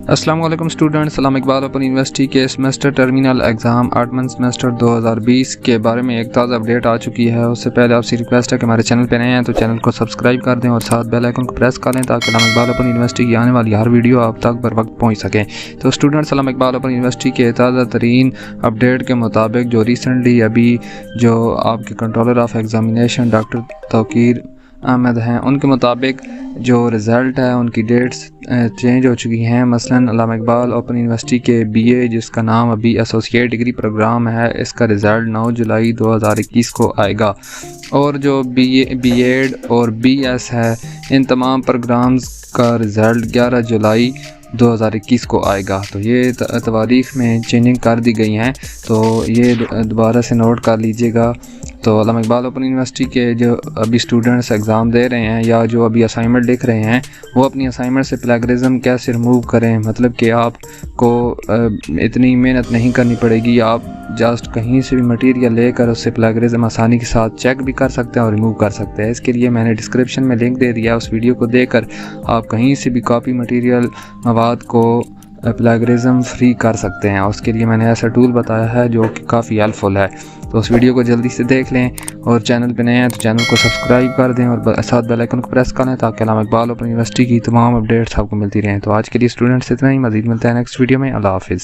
السلام علیکم اسٹوڈنٹس، علامہ Iqbal open university کے سیمسٹر ٹرمینل ایگزام 8واں سیمسٹر 2020 کے بارے میں ایک تازہ اپڈیٹ آ چکی ہے۔ اس سے پہلے آپ سے ریکویسٹ ہے کہ ہمارے چینل پہ نئے ہیں تو چینل کو سبسکرائب کر دیں اور ساتھ بیل آئیکن کو پریس کر لیں تاکہ علامہ اقبال اوپن یونیورسٹی کی آنے والی ہر ویڈیو آپ تک بر وقت پہنچ سکیں۔ تو اسٹوڈنٹس، علامہ اقبال اوپن یونیورسٹی کے تازہ ترین اپڈیٹ کے مطابق جو ریسنٹلی ابھی جو آپ کے کنٹرولر آف ایگزامینیشن ڈاکٹر توقیر احمد ہیں، ان کے مطابق جو رزلٹ ہے ان کی ڈیٹس چینج ہو چکی ہیں۔ مثلاً علامہ اقبال اوپن یونیورسٹی کے BA جس کا نام ابھی ایسوسیٹ ڈگری پروگرام ہے، اس کا رزلٹ 9 جولائی 2021 کو آئے گا، اور جو B.Ed اور BS ہے ان تمام پروگرامز کا رزلٹ 11 جولائی 2021 کو آئے گا۔ تو یہ تواریخ میں چینجنگ کر دی گئی ہیں، تو یہ دوبارہ سے نوٹ کر لیجئے گا۔ تو علامہ اقبال اوپن یونیورسٹی کے جو ابھی اسٹوڈنٹس ایگزام دے رہے ہیں یا جو ابھی اسائنمنٹ لکھ رہے ہیں، وہ اپنی اسائنمنٹ سے پلیگرزم کیسے ریموو کریں، مطلب کہ آپ کو اتنی محنت نہیں کرنی پڑے گی، آپ جسٹ کہیں سے بھی مٹیریل لے کر اس سے پلیگرزم آسانی کے ساتھ چیک بھی کر سکتے ہیں اور ریموو کر سکتے ہیں۔ اس کے لیے میں نے ڈسکرپشن میں لنک دے دیا، اس ویڈیو کو دیکھ کر آپ کہیں سے بھی کاپی مٹیریل مواد کو پلیگرزم فری کر سکتے ہیں۔ اس کے لیے میں نے ایسا ٹول بتایا ہے جو کہ کافی ہیلپ فل ہے، تو اس ویڈیو کو جلدی سے دیکھ لیں، اور چینل پہ نئے ہیں تو چینل کو سبسکرائب کر دیں اور ساتھ بیل آئیکن کو پریس کر لیں تاکہ علامہ اقبال اوپن یونیورسٹی کی تمام اپڈیٹس آپ کو ملتی رہیں۔ تو آج کے لیے اسٹوڈنٹس اتنا ہی، مزید ملتے ہیں نیکسٹ ویڈیو میں۔ اللہ حافظ۔